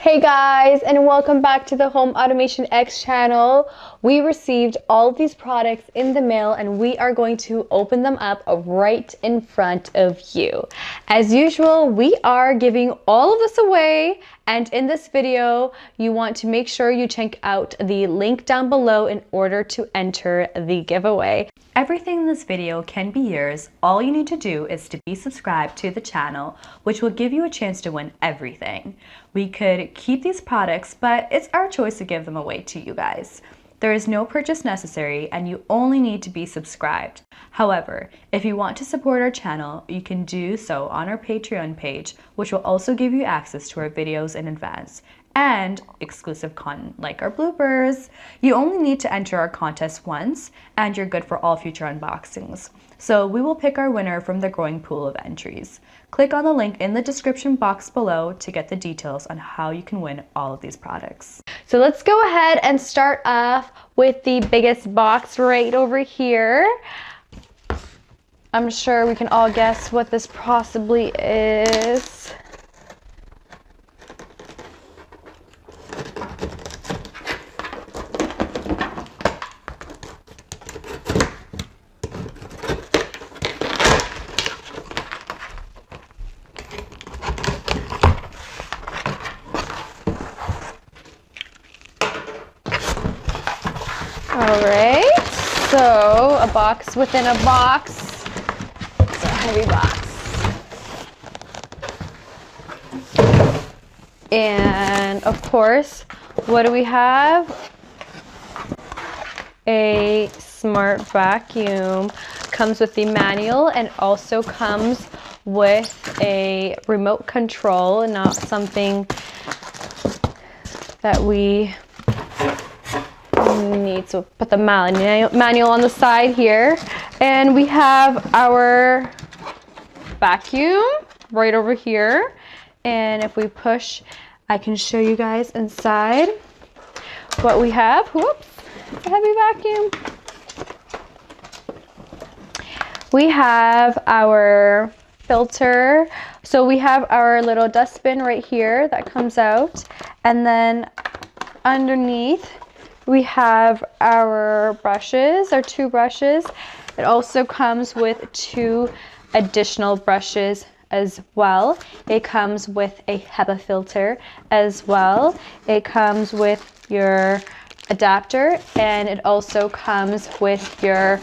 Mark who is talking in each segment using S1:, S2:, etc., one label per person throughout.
S1: Hey guys, and welcome back to the Home Automation X channel. We received all of these products in the mail and we are going to open them up right in front of you. As usual, we are giving all of this away, and in this video, you want to make sure you check out the link down below in order to enter the giveaway. Everything in this video can be yours. All you need to do is to be subscribed to the channel, which will give you a chance to win everything. We could keep these products, but it's our choice to give them away to you guys. There is no purchase necessary and you only need to be subscribed. However, if you want to support our channel, you can do so on our Patreon page, which will also give you access to our videos in advance and exclusive content like our bloopers. You only need to enter our contest once and you're good for all future unboxings. So we will pick our winner from the growing pool of entries. Click on the link in the description box below to get the details on how you can win all of these products. So let's go ahead and start off with the biggest box right over here. I'm sure we can all guess what this possibly is. Alright, so a box within a box. It's a heavy box. And of course, what do we have? A smart vacuum. Comes with the manual and also comes with a remote control, not something that we need to put the manual on the side here. And we have our vacuum right over here, and if we push, I can show you guys inside what we have. Whoops, it's a heavy vacuum. We have our filter, so we have our little dustbin right here that comes out, and then underneath we have our brushes, our two brushes. It also comes with two additional brushes as well. It comes with a HEPA filter as well. It comes with your adapter, and it also comes with your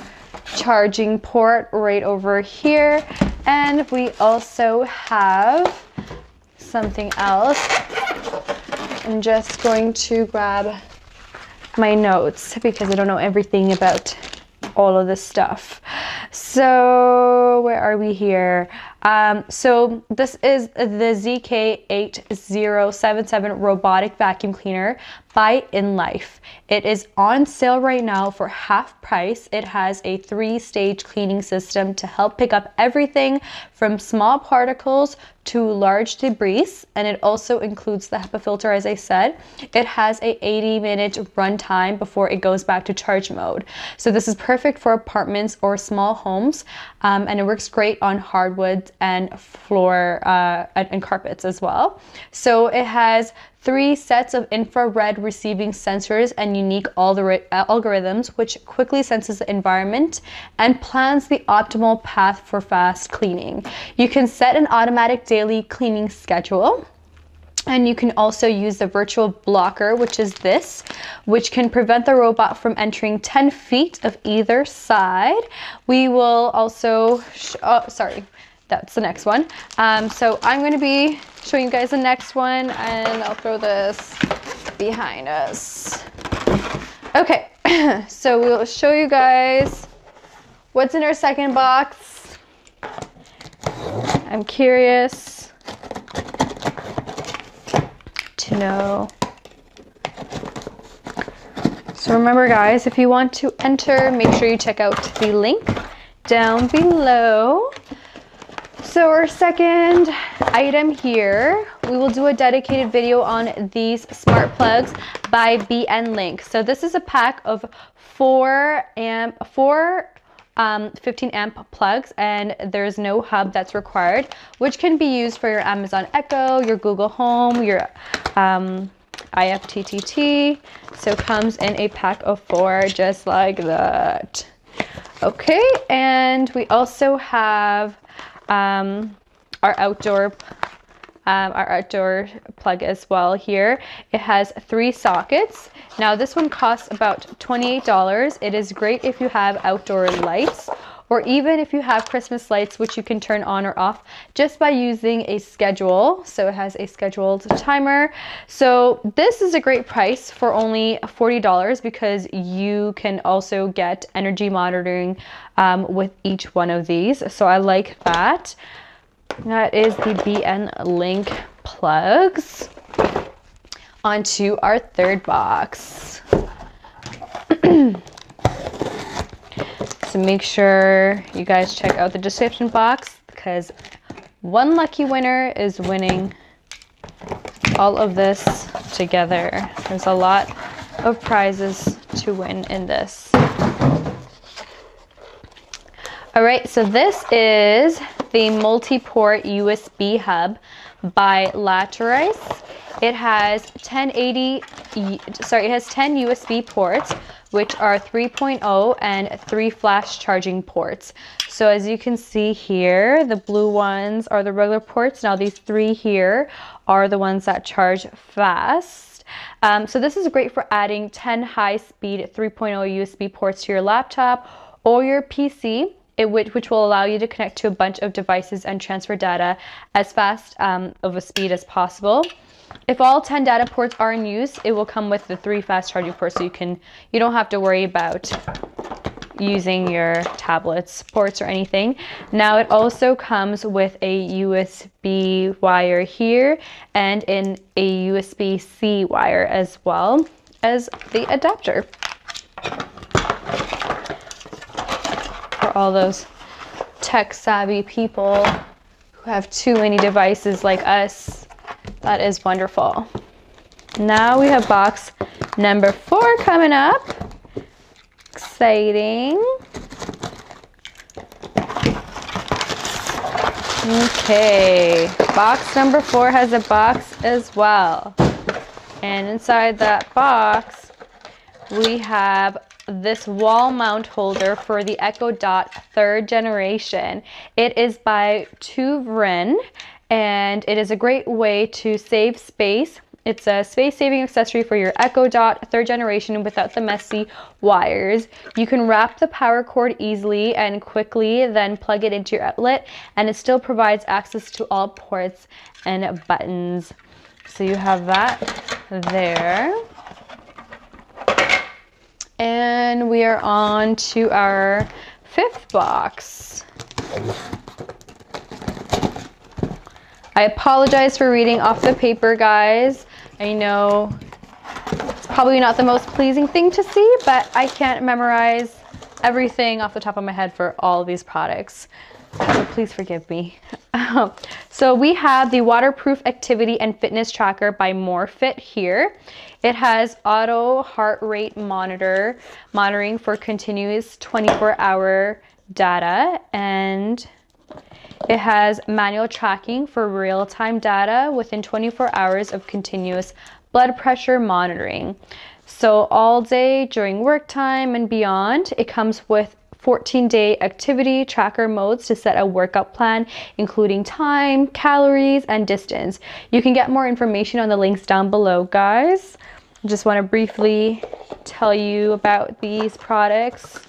S1: charging port right over here. And we also have something else. I'm just going to grab my notes because I don't know everything about all of this stuff. So where are we here? So this is the ZK8077 robotic vacuum cleaner by InLife. It is on sale right now for half price. It has a 3-stage cleaning system to help pick up everything from small particles to large debris, and it also includes the HEPA filter, as I said. It has a 80-minute run time before it goes back to charge mode. So this is perfect for apartments or small homes, and it works great on hardwood and floor and carpets as well. So it has 3 sets of infrared receiving sensors and unique algorithms which quickly senses the environment and plans the optimal path for fast cleaning. You can set an automatic daily cleaning schedule. And you can also use the virtual blocker, which is this, which can prevent the robot from entering 10 feet of either side. We will also, that's the next one. So I'm going to be showing you guys the next one, and I'll throw this behind us. Okay, so we'll show you guys what's in our second box. I'm curious to know. So remember guys, if you want to enter, make sure you check out the link down below. So our second item here, we will do a dedicated video on these smart plugs by BN Link. So this is a pack of 4 15 amp plugs, and there's no hub that's required, which can be used for your Amazon Echo, your Google Home, your IFTTT. So it comes in a pack of 4, just like that. Okay, and we also have our outdoor plug as well here. It has 3 sockets. Now this one costs about $28. It is great if you have outdoor lights, or even if you have Christmas lights, which you can turn on or off just by using a schedule. So it has a scheduled timer. So this is a great price for only $40, because you can also get energy monitoring with each one of these. So I like that. That is the BN Link plugs. Onto our third box. So make sure you guys check out the description box, because one lucky winner is winning all of this together. There's a lot of prizes to win in this. All right, so this is the multi-port USB hub by Latterice. It has 10 USB ports, which are 3.0 and 3 flash charging ports. So as you can see here, the blue ones are the regular ports. Now these 3 here are the ones that charge fast. So this is great for adding 10 high-speed 3.0 USB ports to your laptop or your PC, which will allow you to connect to a bunch of devices and transfer data as fast of a speed as possible. If all 10 data ports are in use, it will come with the 3 fast charging ports, so you don't have to worry about using your tablet's ports or anything. Now it also comes with a USB wire here and in a USB-C wire, as well as the adapter. For all those tech-savvy people who have too many devices like us, that is wonderful. Now we have box number 4 coming up. Exciting. Okay, box number 4 has a box as well. And inside that box, we have this wall mount holder for the Echo Dot 3rd generation. It is by Tuvrin, and it is a great way to save space. It's a space-saving accessory for your Echo Dot 3rd generation without the messy wires. You can wrap the power cord easily and quickly, then plug it into your outlet, and it still provides access to all ports and buttons. So you have that there. And we are on to our 5th box. I apologize for reading off the paper, guys. I know it's probably not the most pleasing thing to see, but I can't memorize everything off the top of my head for all of these products. So please forgive me. So we have the waterproof activity and fitness tracker by MoreFit here. It has auto heart rate monitoring for continuous 24-hour data, and it has manual tracking for real-time data within 24 hours of continuous blood pressure monitoring. So all day during work time and beyond. It comes with 14-day activity tracker modes to set a workout plan, including time, calories, and distance. You can get more information on the links down below, guys. I just want to briefly tell you about these products.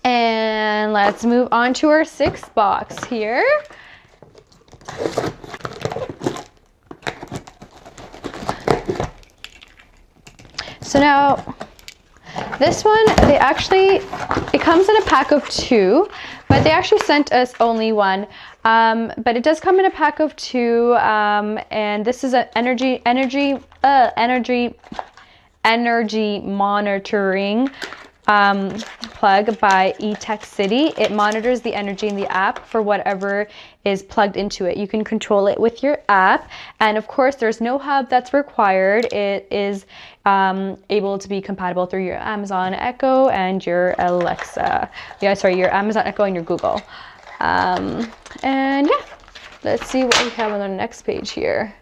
S1: And let's move on to our 6th box here. So now, this one, it comes in a pack of 2, but they actually sent us only 1. But it does come in a pack of 2, and this is an energy monitoring plug by eTech City. It monitors the energy in the app for whatever is plugged into it. You can control it with your app, and of course there's no hub that's required. It is able to be compatible through your Amazon Echo and your Alexa. Your Amazon Echo and your Google. And yeah, let's see what we have on the next page here.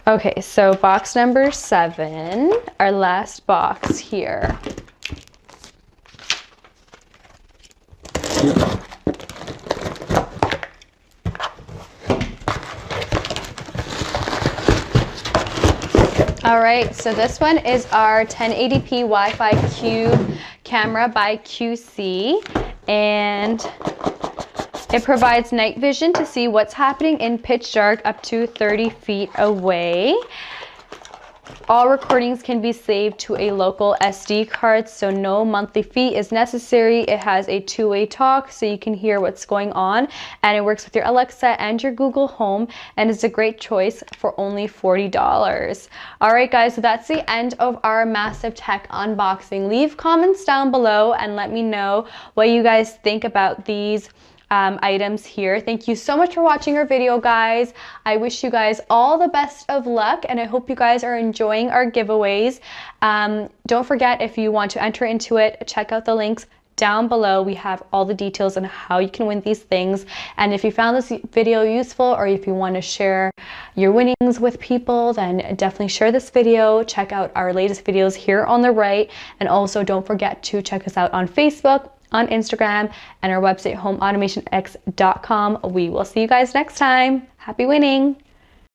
S1: Okay, so box number 7, our last box here. All right, so this one is our 1080p Wi-Fi Cube camera by QC, and it provides night vision to see what's happening in pitch dark up to 30 feet away. All recordings can be saved to a local SD card, so no monthly fee is necessary. It has a two-way talk, so you can hear what's going on, and it works with your Alexa and your Google Home, and it's a great choice for only $40. All right, guys, so that's the end of our massive tech unboxing. Leave comments down below and let me know what you guys think about these items here. Thank you so much for watching our video, guys. I wish you guys all the best of luck, and I hope you guys are enjoying our giveaways. Don't forget, if you want to enter into it, check out the links down below. We have all the details on how you can win these things. And if you found this video useful, or if you want to share your winnings with people, then definitely share this video. Check out our latest videos here on the right, and also don't forget to check us out on Facebook, on Instagram, and our website HomeAutomationX.com. We will see you guys next time. Happy winning!